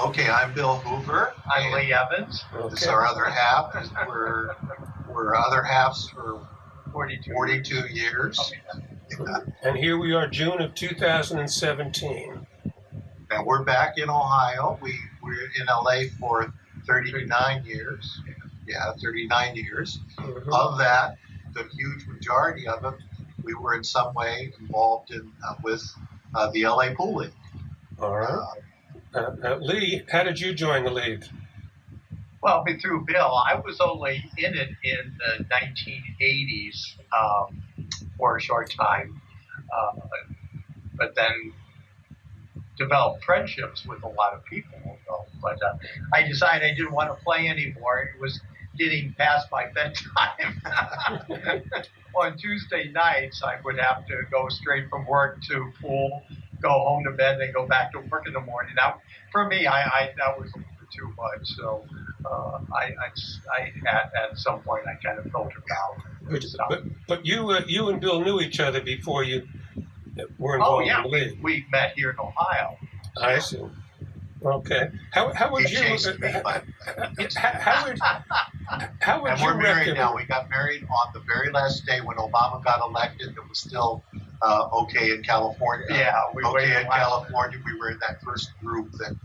Okay, I'm Bill Hoover. I'm Lee Evans. This is our other half. We're other halves for 42 years. Yeah. And here we are, June of 2017. And we're back in Ohio. We're in LA for 39 years. Yeah, 39 years. Mm-hmm. Of that, the huge majority of it, we were in some way involved in with the LAPL League. All right. Lee, how did you join the league? Well, through Bill. I was only in it in the 1980s for a short time, but then developed friendships with a lot of people. But I decided I didn't want to play anymore. It was getting past my bedtime. On Tuesday nights, I would have to go straight from work to pool, go home to bed, then go back to work in the morning. Now, for me, that was a little bit too much. So at some point I kind of filtered out. But you and Bill knew each other before you were involved in the league. We met here in Ohio. I see. Okay. How would you? How would and you we're married now. We got married on the very last day when Obama got elected. It was still okay in California. Yeah, okay in California. We were in that first group that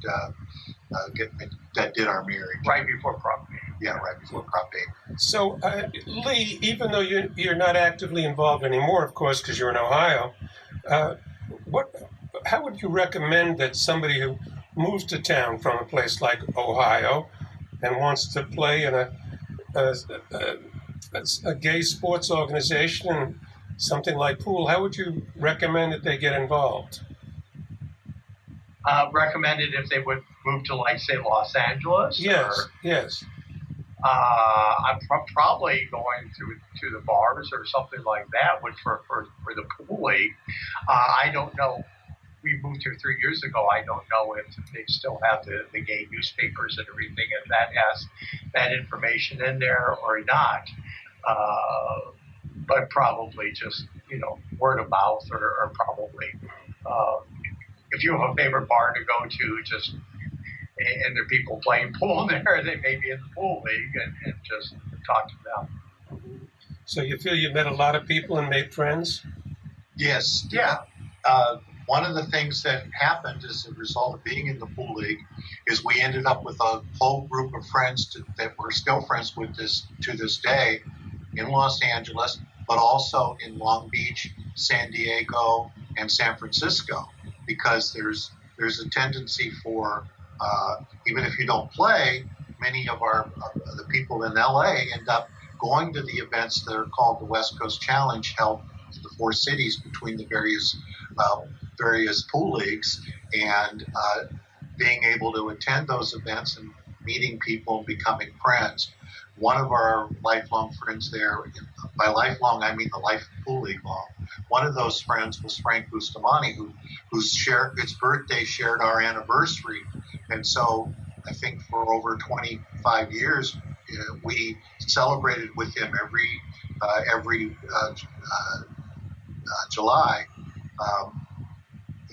did our marriage right before Prop 8. Yeah, right before Prop 8. So, Lee, even though you're not actively involved anymore, of course, because you're in Ohio, how would you recommend that somebody who moves to town from a place like Ohio and wants to play in a gay sports organization, something like pool, how would you recommend that they get involved? Recommended if they would move to, like, say, Los Angeles? Yes. I'm probably going to the bars or something like that for the pool league. I don't know. We moved here 3 years ago. I don't know if they still have the gay newspapers and everything, if that has that information in there or not. But probably just, word of mouth or probably if you have a favorite bar to go to, just and there are people playing pool there, they may be in the pool league and just talk to them. So you feel you met a lot of people and made friends? Yes. Yeah. One of the things that happened as a result of being in the pool league is we ended up with a whole group of friends that we're still friends with to this day in Los Angeles, but also in Long Beach, San Diego, and San Francisco, because there's a tendency for even if you don't play, many of the people in LA end up going to the events that are called the West Coast Challenge, held in the 4 cities between the various pool leagues, and being able to attend those events and meeting people and becoming friends. One of our lifelong friends there, by lifelong I mean the life pool league long, one of those friends was Frank Bustamante, whose birthday shared our anniversary. And so I think for over 25 years, we celebrated with him every July.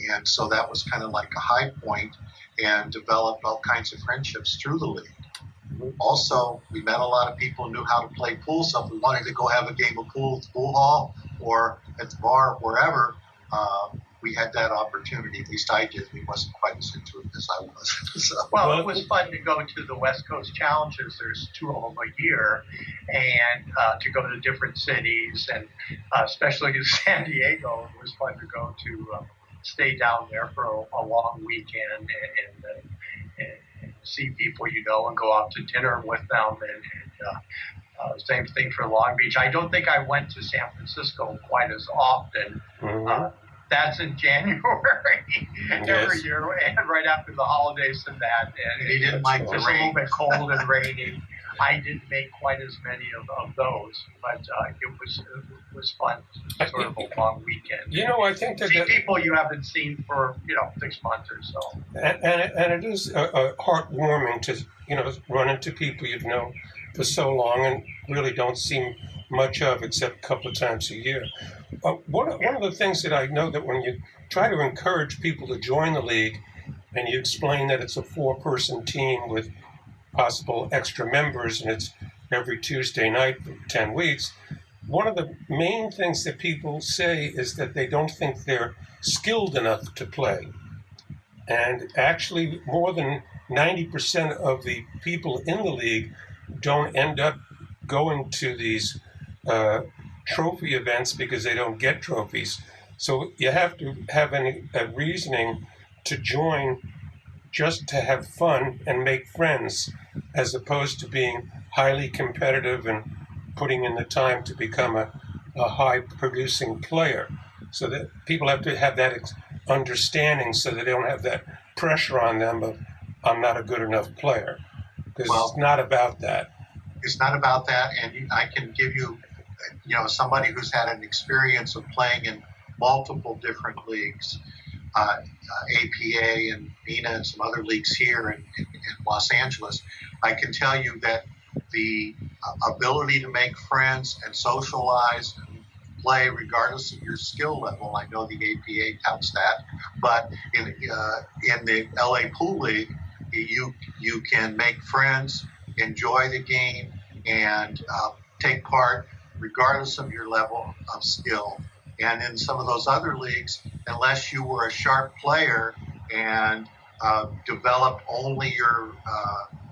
And so that was kind of like a high point, and developed all kinds of friendships through the league. Also, we met a lot of people who knew how to play pool, so if we wanted to go have a game of pool at the pool hall or at the bar, wherever, we had that opportunity. At least I did. We wasn't quite as into it as I was. So. Well, it was fun to go to the West Coast Challenges. There's 2 of them a year, and to go to different cities, and especially to San Diego, it was fun to go to stay down there for a long weekend and see people and go out to dinner with them. And same thing for Long Beach. I don't think I went to San Francisco quite as often. Mm-hmm. That's in January every year, and right after the holidays and that. And he didn't like the rain. It was a little bit cold and rainy. I didn't make quite as many of those, but it was fun, sort of a long weekend. I think that see people you haven't seen for 6 months or so. And it is heartwarming to run into people you've known for so long and really don't see much of except a couple of times a year. One of the things that I know that when you try to encourage people to join the league, and you explain that it's a 4-person team with possible extra members, and it's every Tuesday night for 10 weeks, one of the main things that people say is that they don't think they're skilled enough to play. And actually, more than 90% of the people in the league don't end up going to these trophy events because they don't get trophies. So you have to have a reasoning to join just to have fun and make friends, as opposed to being highly competitive and putting in the time to become a high producing player. So that people have to have that understanding so that they don't have that pressure on them of, I'm not a good enough player. Because it's not about that. It's not about that. And I can give you, somebody who's had an experience of playing in multiple different leagues, APA and MENA and some other leagues here in Los Angeles. I can tell you that the ability to make friends and socialize and play regardless of your skill level, I know the APA touts that, but in the LA Pool League, you can make friends, enjoy the game, and take part regardless of your level of skill. And in some of those other leagues, unless you were a sharp player and developed only your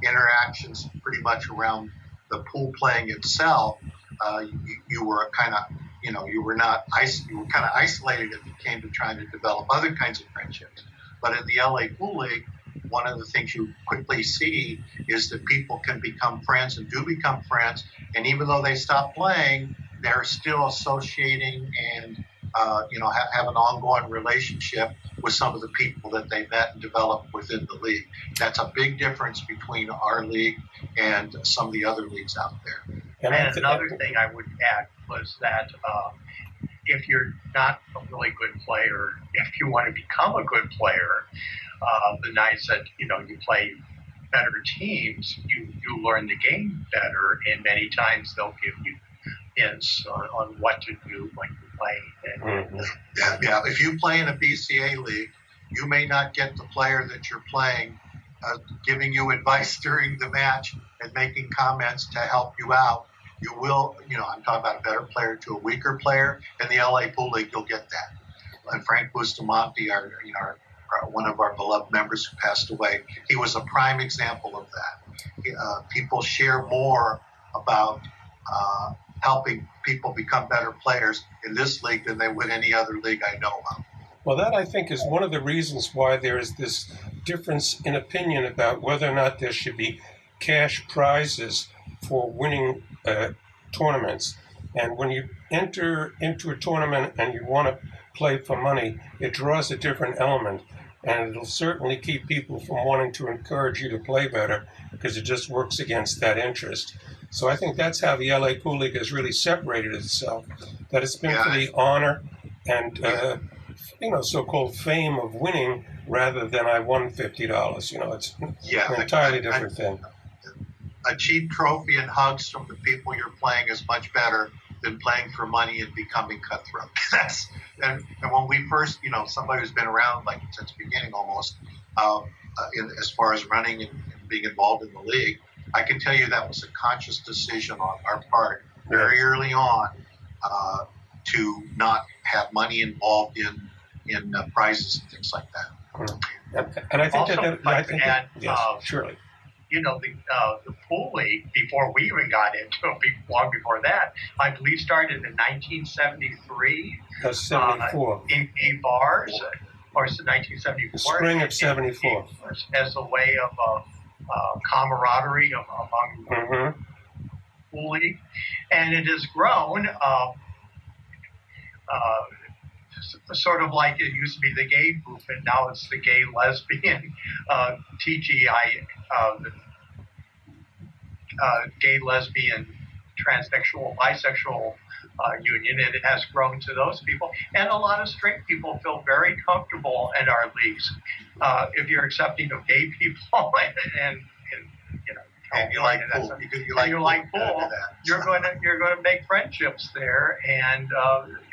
interactions pretty much around the pool playing itself, you were kind of, you were kind of isolated if it came to trying to develop other kinds of friendships. But in the LA Pool League, one of the things you quickly see is that people can become friends and do become friends. And even though they stop playing, they're still associating and have an ongoing relationship with some of the people that they met and developed within the league. That's a big difference between our league and some of the other leagues out there. And another thing I would add was that if you're not a really good player, if you want to become a good player, the nights that you play better teams, you learn the game better, and many times they'll give you hints on what to do when you play. Mm-hmm. Yeah. If you play in a BCA league, you may not get the player that you're playing giving you advice during the match and making comments to help you out. You will, I'm talking about a better player to a weaker player. In the LA Pool League, you'll get that. And Frank Bustamante, one of our beloved members who passed away, he was a prime example of that. People share more about helping people become better players in this league than they would any other league I know of. Well, that I think is one of the reasons why there is this difference in opinion about whether or not there should be cash prizes for winning tournaments. And when you enter into a tournament and you want to play for money, it draws a different element. And it'll certainly keep people from wanting to encourage you to play better because it just works against that interest. So I think that's how the LA Pool League has really separated itself, that it's been for the honor and so-called fame of winning rather than I won $50. It's an entirely different thing. A cheap trophy and hugs from the people you're playing is much better than playing for money and becoming cutthroat. And when we first, somebody who's been around like since the beginning almost, as far as running and being involved in the league, I can tell you that was a conscious decision on our part very early on to not have money involved in prizes and things like that. And I think surely. The Pool League, before we even got into it, long before that, I believe started in 1973. 74. In bars, or is it 1974? Spring of 74. As a way of camaraderie among Pool League. And it has grown sort of like it used to be the gay movement. Now it's the gay lesbian TGI, gay lesbian transsexual bisexual union, and it has grown to those people. And a lot of straight people feel very comfortable in our leagues if you're accepting of gay people and And you like pool. You like pool. You're going to make friendships there and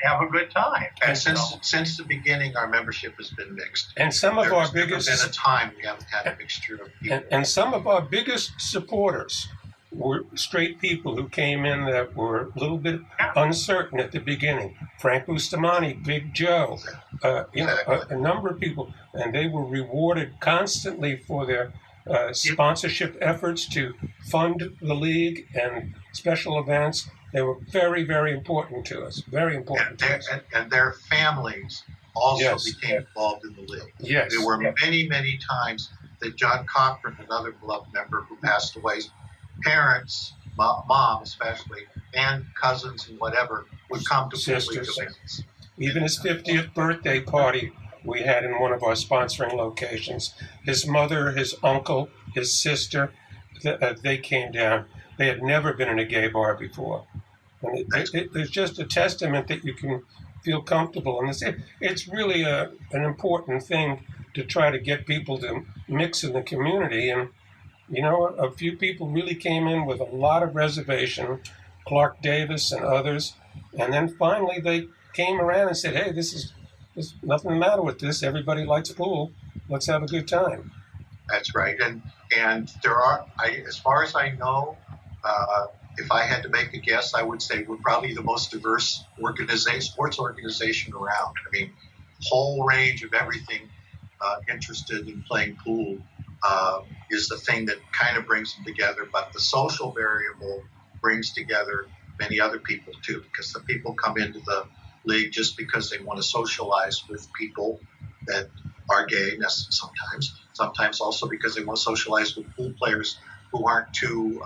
have a good time. And since the beginning, our membership has been mixed. And some of our biggest been a time we haven't had a mixture of people. And some of our biggest supporters were straight people who came in that were a little bit uncertain at the beginning. Frank Bustamante, Big Joe, a number of people, and they were rewarded constantly for their sponsorship efforts to fund the league and special events. They were very, very important to us. Very important to us. And their families also became involved in the league. Yes. There were many, many times that John Cochran, another beloved member who passed away, parents, mom especially, and cousins and whatever, would come to sisters. Events. Even his 50th birthday party we had in one of our sponsoring locations. His mother, his uncle, his sister, they came down. They had never been in a gay bar before. And it's just a testament that you can feel comfortable. And it's really an important thing to try to get people to mix in the community. And, a few people really came in with a lot of reservation, Clark Davis and others. And then finally they came around and said, hey, there's nothing the matter with this. Everybody likes pool. Let's have a good time. That's right. And there are, as far as I know, if I had to make a guess, I would say we're probably the most diverse sports organization around. I mean, whole range of everything interested in playing pool is the thing that kind of brings them together. But the social variable brings together many other people too, because the people come into the league just because they want to socialize with people that are gay sometimes also because they want to socialize with pool players who aren't too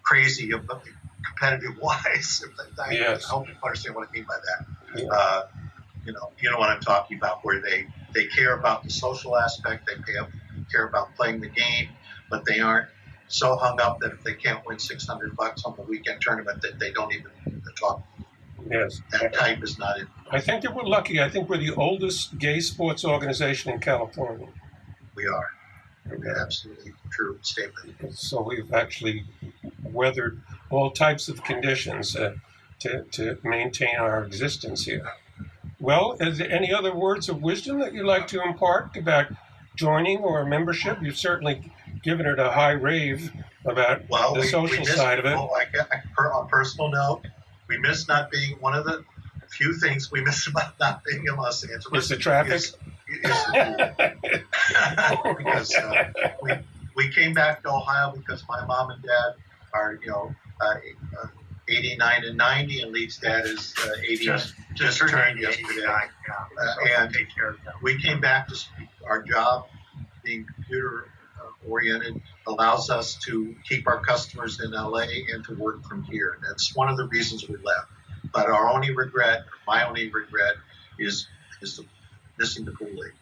crazy competitive wise. Yes. I hope you understand what I mean by that. Yeah. You know what I'm talking about, where they care about the social aspect, they care about playing the game, but they aren't so hung up that if they can't win $600 on the weekend tournament that they don't even talk. Yes. That type is not it. I think that we're lucky. I think we're the oldest gay sports organization in California. We are. Absolutely true statement. So we've actually weathered all types of conditions to maintain our existence here. Well, is there any other words of wisdom that you'd like to impart about joining or membership? You've certainly given it a high rave about the social side of it. On a personal note, we miss not being one of the few things we miss about not being in Los Angeles. Is the traffic? Because we came back to Ohio because my mom and dad are 89 and 90, and Lee's dad is 80. Just turned yesterday. And we came back to our job, being computer oriented, allows us to keep our customers in LA and to work from here. And that's one of the reasons we left. But my only regret is missing the pool league.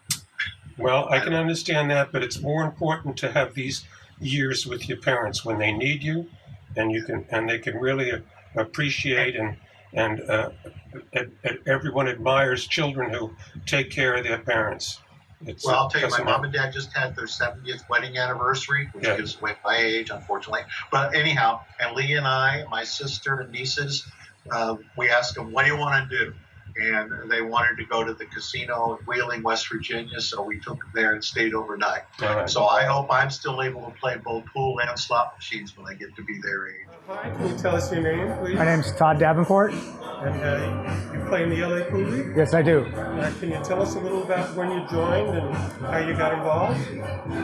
Well, I can understand that, but it's more important to have these years with your parents when they need you, and they can really appreciate and everyone admires children who take care of their parents. I'll tell you, my mom and dad just had their 70th wedding anniversary, which gives away my age, unfortunately. But anyhow, and Lee and I, my sister and nieces, we asked them, what do you want to do? And they wanted to go to the casino in Wheeling, West Virginia, so we took them there and stayed overnight. Right. So I hope I'm still able to play both pool and slot machines when I get to be their age. Hi, can you tell us your name, please? My name's Todd Davenport. And you play in the LA Pool League? Yes, I do. Can you tell us a little about when you joined and how you got involved?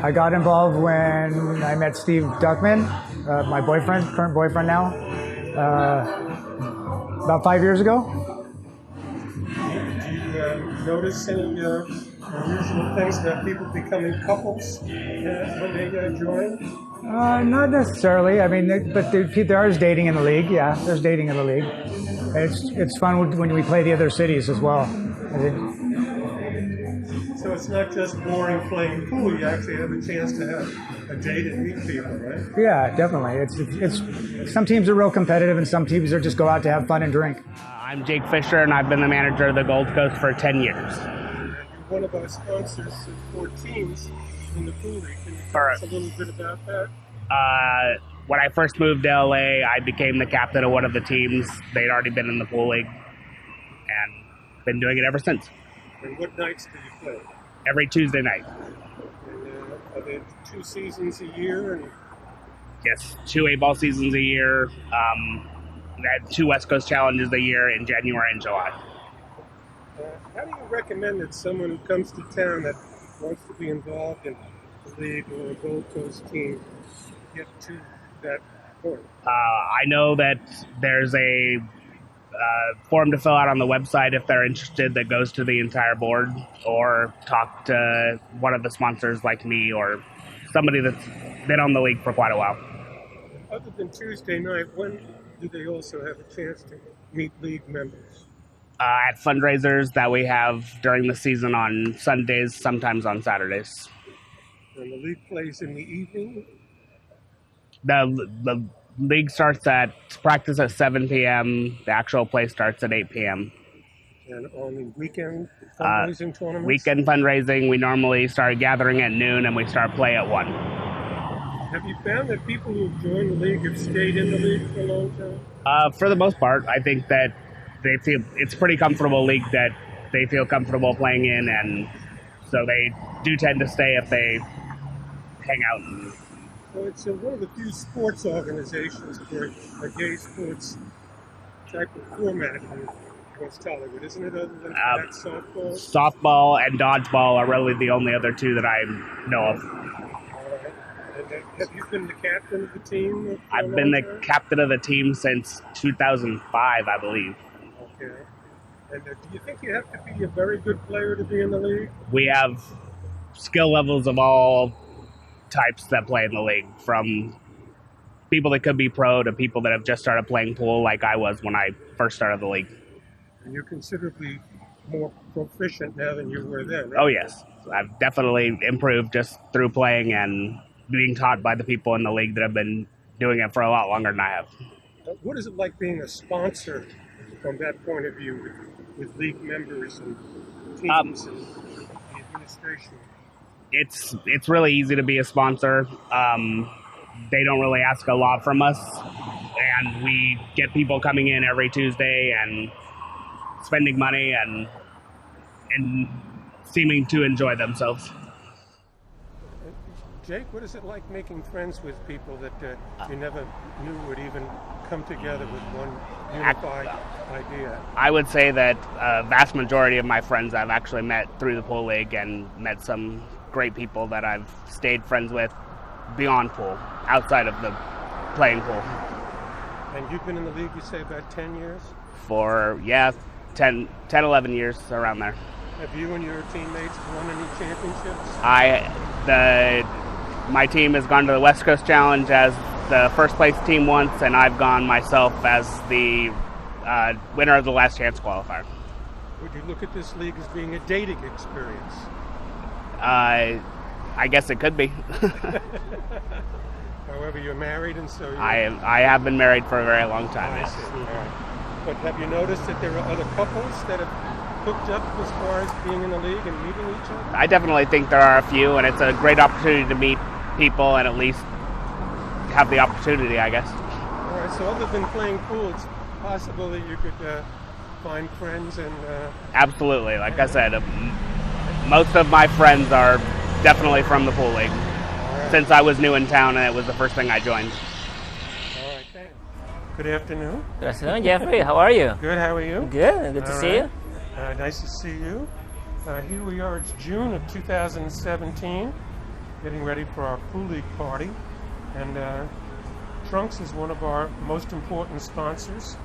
I got involved when I met Steve Duckman, my current boyfriend now, about 5 years ago. Do you notice any unusual things about people becoming couples when they join? Not necessarily. I mean, but there is dating in the league. Yeah, there's dating in the league. It's fun when we play the other cities as well. So it's not just boring playing pool. You actually have a chance to have a date and meet people, right? Yeah, definitely. It's some teams are real competitive, and some teams are just go out to have fun and drink. I'm Jake Fisher, and I've been the manager of the Gold Coast for 10 years. You're one of our sponsors for teams in the pool league. Can you tell us a little bit about that? When I first moved to LA, I became the captain of one of the teams. They'd already been in the pool league, and been doing it ever since. And what nights do you play? Every Tuesday night. And are there 2 seasons a year? And Yes, 2 8-ball seasons a year. Had 2 West Coast Challenges a year in January and July. how do you recommend that someone who comes to town that wants to be involved in the league or a Gold Coast team get to that point? I know that there's a form to fill out on the website if they're interested that goes to the entire board, or talk to one of the sponsors like me or somebody that's been on the league for quite a while. Other than Tuesday night, when do they also have a chance to meet league members? At fundraisers that we have during the season on Sundays, sometimes on Saturdays. And the league plays in the evening? The league starts at practice at 7 p.m. The actual play starts at 8 p.m. And on the weekend fundraising tournaments? Weekend fundraising, we normally start gathering at noon and we start play at 1. Have you found that people who have joined the league have stayed in the league for a long time? For the most part, I think that they feel it's a pretty comfortable league that they feel comfortable playing in, and so they do tend to stay if they hang out. Well, it's one of the few sports organizations for a gay sports type of format in West Hollywood, isn't it, other than that softball? Softball and dodgeball are really the only other 2 that I know of. And have you been the captain of the team? I've been the captain of the team since 2005, I believe. Okay. And do you think you have to be a very good player to be in the league? We have skill levels of all types that play in the league, from people that could be pro to people that have just started playing pool like I was when I first started the league. And you're considerably more proficient now than you were then, right? Oh, yes. I've definitely improved just through playing and being taught by the people in the league that have been doing it for a lot longer than I have. What is it like being a sponsor from that point of view with league members and teams and the administration? It's really easy to be a sponsor. They don't really ask a lot from us, and we get people coming in every Tuesday and spending money and seeming to enjoy themselves. Jake, what is it like making friends with people that you never knew would even come together with one unified idea? I would say that a vast majority of my friends I've actually met through the pool league, and met some great people that I've stayed friends with beyond pool, outside of the playing pool. And you've been in the league, you say, about 10 years? For, 10, 11 years, around there. Have you and your teammates won any championships? My team has gone to the West Coast Challenge as the first place team once, and I've gone myself as the winner of the Last Chance qualifier. Would you look at this league as being a dating experience? I guess it could be. However, you're married, and so I have been married for a very long time. I see. All right. But have you noticed that there are other couples that have hooked up as far as being in the league and meeting each other? I definitely think there are a few, and it's a great opportunity to meet people and at least have the opportunity, I guess. All right, so other than playing pool, it's possible that you could find friends and... Absolutely. Like I said, most of my friends are definitely from the pool league. Right. Since I was new in town and it was the first thing I joined. All right, thanks. Good afternoon. Good afternoon, Jeffrey. How are you? Good, how are you? Good, good to see you. Nice to see you. Here we are, it's June of 2017, getting ready for our pool league party. And Trunks is one of our most important sponsors.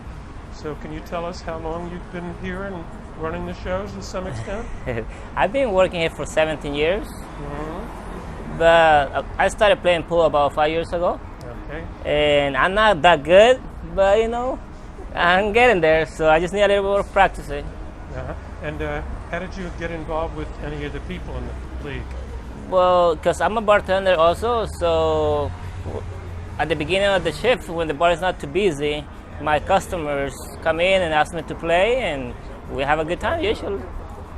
So can you tell us how long you've been here and running the shows to some extent? I've been working here for 17 years. But I started playing pool about 5 years ago. Okay. And I'm not that good, but I'm getting there. So I just need a little bit more practicing. And how did you get involved with any of the people in the league? Well, because I'm a bartender also, so at the beginning of the shift, when the bar is not too busy, my customers come in and ask me to play, and we have a good time usually.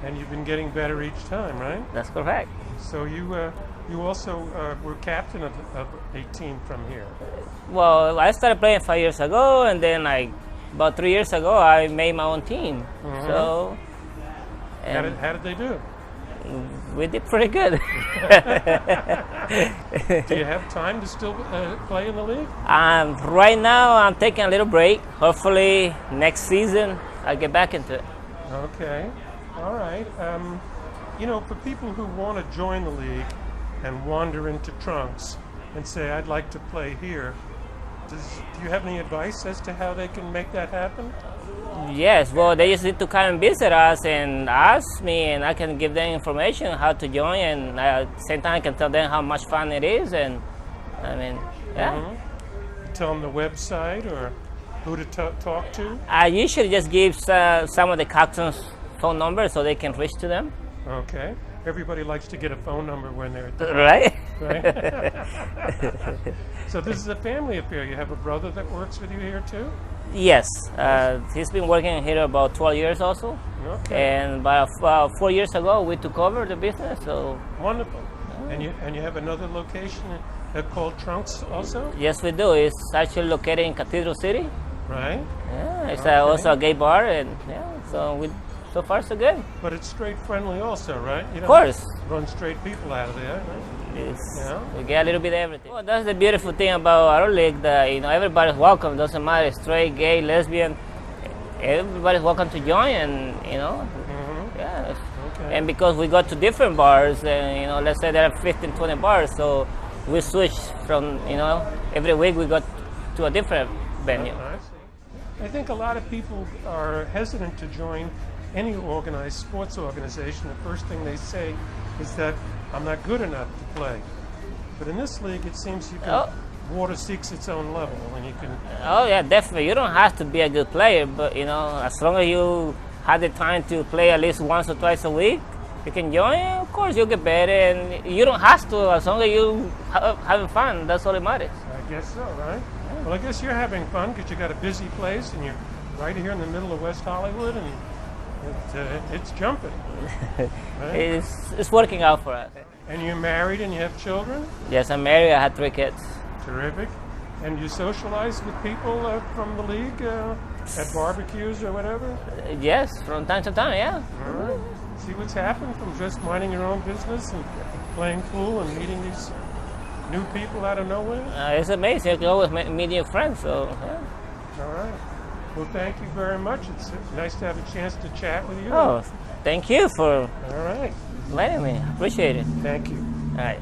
And you've been getting better each time, right? That's correct. So you You also were captain of a team from here. Well, I started playing 5 years ago, and then like about 3 years ago, I made my own team. So, and How did they do? we did pretty good. Do you have time to still play in the league? Right now, I'm taking a little break. Hopefully, next season, I'll get back into it. Okay, all right. You know, for people who want to join the league and wander into Trunks and say, I'd like to play here, do you have any advice as to how they can make that happen? Yes, well, they just need to come and visit us and ask me, and I can give them information how to join, and at the same time I can tell them how much fun it is, and I mean, yeah. Tell them the website or who to talk to? I usually just give some of the captains' phone numbers so they can reach to them. Okay. Everybody likes to get a phone number when they're at the Right? Right? So this is a family affair. You have a brother that works with you here too? Yes. He's been working here about 12 years also. Okay. And about 4 years ago, we took over the business. So Wonderful. And you have another location called Trunks also? yes, we do. It's actually located in Cathedral City. Right. Yeah, it's Okay. also a gay bar, and yeah, so far so good. But it's straight friendly also, right? You Of course. Run straight people out of there, right? Yeah. We get a little bit of everything. Well, that's the beautiful thing about our league, that everybody's welcome. Doesn't matter straight, gay, lesbian. Everybody's welcome to join, and yeah. Okay. And because we go to different bars, and let's say there are 15, 20 bars, so we switch from every week we go to a different venue. I see. I think a lot of people are hesitant to join any organized sports organization. The first thing they say is that I'm not good enough to play. But in this league, it seems you can. Water seeks its own level, and you can. Oh yeah, definitely. You don't have to be a good player, but as long as you have the time to play at least once or twice a week, you can join. Of course, you'll get better, and you don't have to. As long as you having fun, that's all that matters. I guess so, right? Well, I guess you're having fun because you got a busy place, and you're right here in the middle of West Hollywood, and it's jumping. Right? It's working out for us. And you're married and you have children? Yes, I'm married. I had 3 kids. Terrific. And you socialize with people from the league at barbecues or whatever? Yes, from time to time, yeah. All right. See what's happened from just minding your own business and playing pool and meeting these new people out of nowhere? It's amazing. You can always meet new friends. So, yeah. All right. Well, thank you very much. It's nice to have a chance to chat with you. Oh, thank you for All right. letting me. Appreciate it. Thank you. All right.